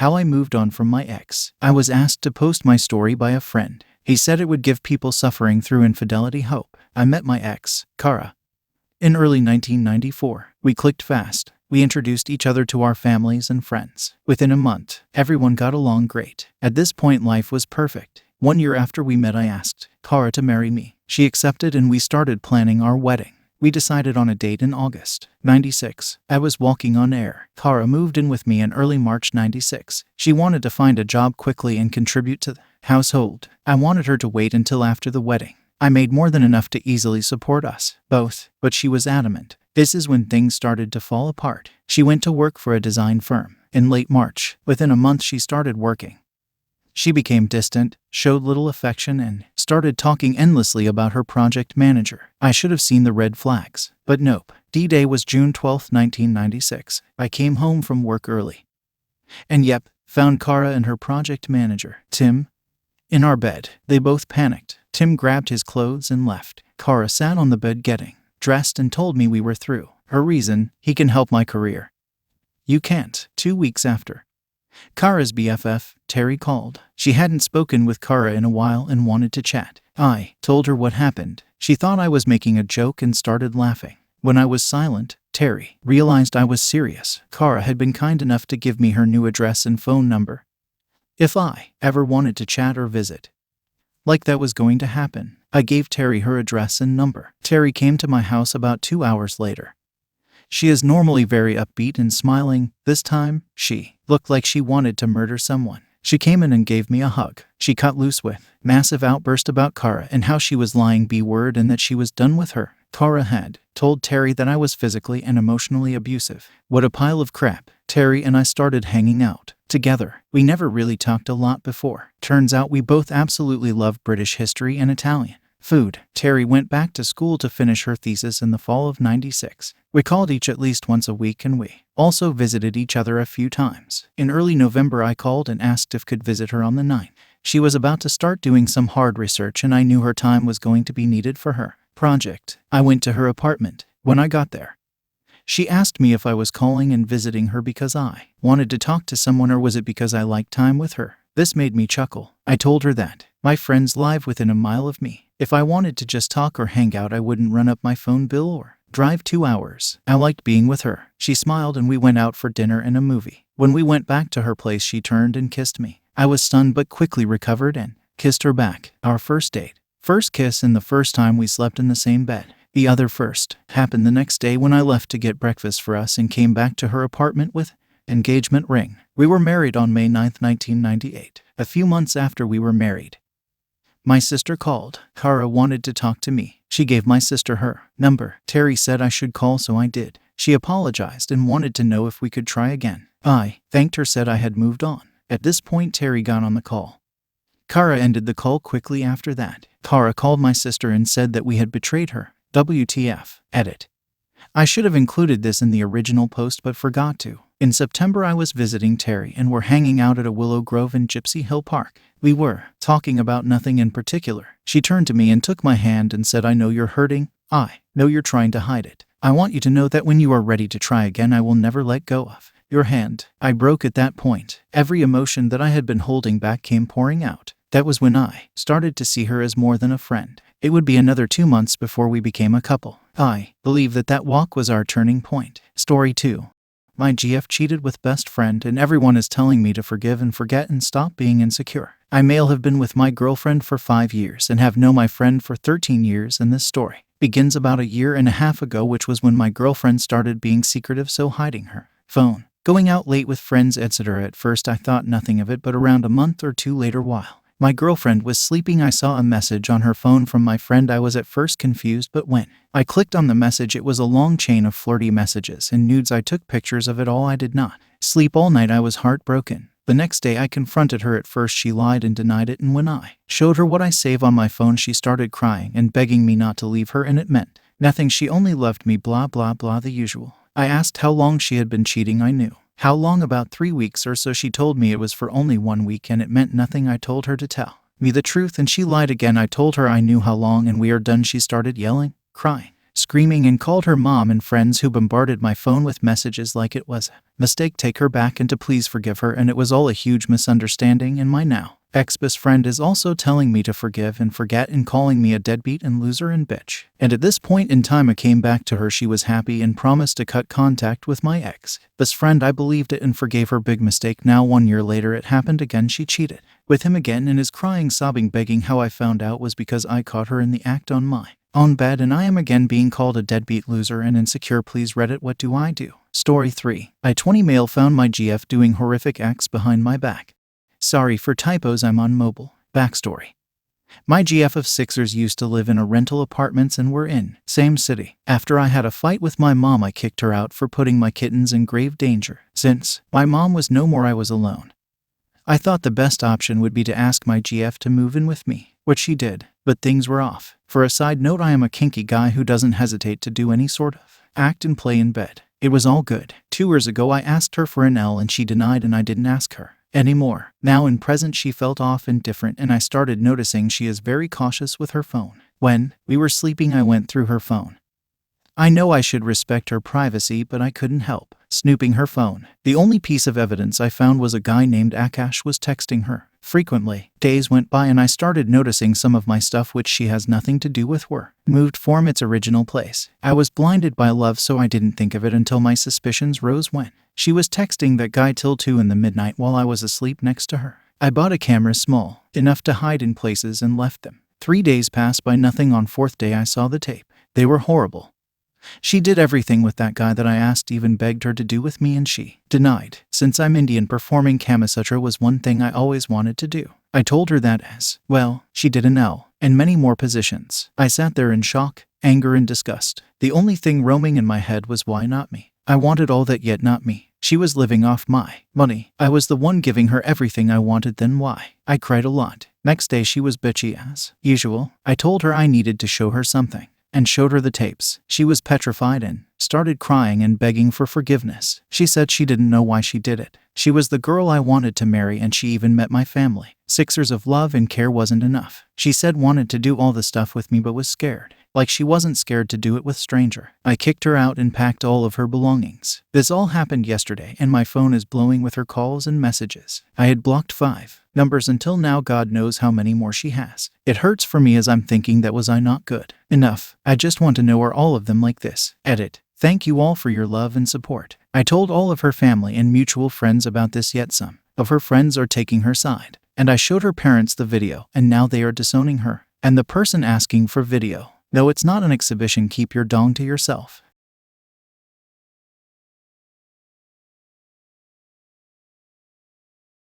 How I moved on from my ex. I was asked to post my story by a friend. He said it would give people suffering through infidelity hope. I met my ex, Kara, in early 1994. We clicked fast. We introduced each other to our families and friends. Within a month, everyone got along great. At this point, life was perfect. 1 year after we met, I asked Kara to marry me. She accepted and we started planning our wedding. We decided on a date in August 96. I was walking on air. Kara moved in with me in early March 96. She wanted to find a job quickly and contribute to the household. I wanted her to wait until after the wedding. I made more than enough to easily support us both, but she was adamant. This is when things started to fall apart. She went to work for a design firm. In late March, within a month she started working. She became distant, showed little affection, and started talking endlessly about her project manager. I should have seen the red flags, but nope. D-Day was June 12, 1996. I came home from work early. And yep, found Kara and her project manager, Tim, in our bed. They both panicked. Tim grabbed his clothes and left. Kara sat on the bed getting dressed and told me we were through. Her reason: he can help my career. You can't. 2 weeks after, Kara's BFF, Terry, called. She hadn't spoken with Kara in a while and wanted to chat. I told her what happened. She thought I was making a joke and started laughing. When I was silent, Terry realized I was serious. Kara had been kind enough to give me her new address and phone number if I ever wanted to chat or visit. Like that was going to happen. I gave Terry her address and number. Terry came to my house about 2 hours later. She is normally very upbeat and smiling. This time, she looked like she wanted to murder someone. She came in and gave me a hug. She cut loose with massive outburst about Kara and how she was lying B-word and that she was done with her. Kara had told Terry that I was physically and emotionally abusive. What a pile of crap. Terry and I started hanging out together. We never really talked a lot before. Turns out we both absolutely love British history and Italian food. Terry went back to school to finish her thesis in the fall of 96. We called each at least once a week and we also visited each other a few times. In early November I called and asked if could visit her on the 9th. She was about to start doing some hard research and I knew her time was going to be needed for her project. I went to her apartment. When I got there, she asked me if I was calling and visiting her because I wanted to talk to someone or was it because I liked time with her. This made me chuckle. I told her that my friends live within a mile of me. If I wanted to just talk or hang out, I wouldn't run up my phone bill or drive 2 hours. I liked being with her. She smiled and we went out for dinner and a movie. When we went back to her place, she turned and kissed me. I was stunned but quickly recovered and kissed her back. Our first date. First kiss and the first time we slept in the same bed. The other first happened the next day when I left to get breakfast for us and came back to her apartment with engagement ring. We were married on May 9, 1998. A few months after we were married, my sister called. Kara wanted to talk to me. She gave my sister her number. Terry said I should call, so I did. She apologized and wanted to know if we could try again. I thanked her, said I had moved on. At this point, Terry got on the call. Kara ended the call quickly after that. Kara called my sister and said that we had betrayed her. WTF. Edit. I should have included this in the original post but forgot to. In September I was visiting Terry and were hanging out at a Willow Grove in Gypsy Hill Park. We were talking about nothing in particular. She turned to me and took my hand and said, I know you're hurting. I know you're trying to hide it. I want you to know that when you are ready to try again, I will never let go of your hand. I broke at that point. Every emotion that I had been holding back came pouring out. That was when I started to see her as more than a friend. It would be another 2 months before we became a couple. I believe that walk was our turning point. Story 2. My GF cheated with best friend and everyone is telling me to forgive and forget and stop being insecure. I may have been with my girlfriend for 5 years and have known my friend for 13 years, and this story begins about a year and a half ago, which was when my girlfriend started being secretive, so hiding her phone, going out late with friends, etc. At first I thought nothing of it, but around a month or two later, while my girlfriend was sleeping, I saw a message on her phone from my friend. I was at first confused, but when I clicked on the message, it was a long chain of flirty messages and nudes. I took pictures of it all. I did not sleep all night. I was heartbroken. The next day I confronted her. At first she lied and denied it, and when I showed her what I save on my phone, she started crying and begging me not to leave her, and it meant nothing. She only loved me, blah blah blah, the usual. I asked how long she had been cheating. I knew how long, about 3 weeks or so. She told me it was for only 1 week and it meant nothing. I told her to tell me the truth and she lied again. I told her I knew how long and we are done. She started yelling, crying. screaming, and called her mom and friends, who bombarded my phone with messages like it was a mistake, take her back, and to please forgive her, and it was all a huge misunderstanding, and my now ex-best friend is also telling me to forgive and forget and calling me a deadbeat and loser and bitch. And at this point in time I came back to her. She was happy and promised to cut contact with my ex-best friend. I believed it and forgave her. Big mistake. Now 1 year later it happened again. She cheated with him again and is crying, sobbing, begging. How I found out was because I caught her in the act on my own bed, and I am again being called a deadbeat, loser, and insecure. Please Reddit, what do I do? Story 3. I 20 male found my GF doing horrific acts behind my back. Sorry for typos, I'm on mobile. Backstory. My GF of Sixers used to live in a rental apartments and were in same city. After I had a fight with my mom, I kicked her out for putting my kittens in grave danger. Since my mom was no more, I was alone. I thought the best option would be to ask my GF to move in with me, which she did, but things were off. For a side note, I am a kinky guy who doesn't hesitate to do any sort of act and play in bed. It was all good. 2 years ago I asked her for an L and she denied, and I didn't ask her anymore. Now in present she felt off and different, and I started noticing she is very cautious with her phone. When we were sleeping I went through her phone. I know I should respect her privacy, but I couldn't help snooping her phone. The only piece of evidence I found was a guy named Akash was texting her frequently. Days went by and I started noticing some of my stuff which she has nothing to do with were moved from its original place. I was blinded by love, so I didn't think of it until my suspicions rose when she was texting that guy till 2 in the midnight while I was asleep next to her. I bought a camera small enough to hide in places and left them. 3 days passed by, nothing. On 4th day I saw the tape. They were horrible. She did everything with that guy that I asked, even begged her to do with me, and she denied. Since I'm Indian, performing Kama Sutra was one thing I always wanted to do. I told her that as well. She did an L and many more positions. I sat there in shock, anger, and disgust. The only thing roaming in my head was, why not me? I wanted all that, yet not me. She was living off my money. I was the one giving her everything I wanted. Then why? I cried a lot. Next day she was bitchy as usual. I told her I needed to show her something, and showed her the tapes. She was petrified and started crying and begging for forgiveness. She said she didn't know why she did it. She was the girl I wanted to marry, and she even met my family. 6 years of love and care wasn't enough. She said wanted to do all the stuff with me but was scared. Like she wasn't scared to do it with stranger. I kicked her out and packed all of her belongings. This all happened yesterday, and my phone is blowing with her calls and messages. I had blocked 5 numbers until now. God knows how many more she has. It hurts for me as I'm thinking, that was I not good enough? I just want to know, are all of them like this? Edit. Thank you all for your love and support. I told all of her family and mutual friends about this, yet some of her friends are taking her side. And I showed her parents the video, and now they are disowning her and the person asking for video. No, it's not an exhibition. Keep your dong to yourself.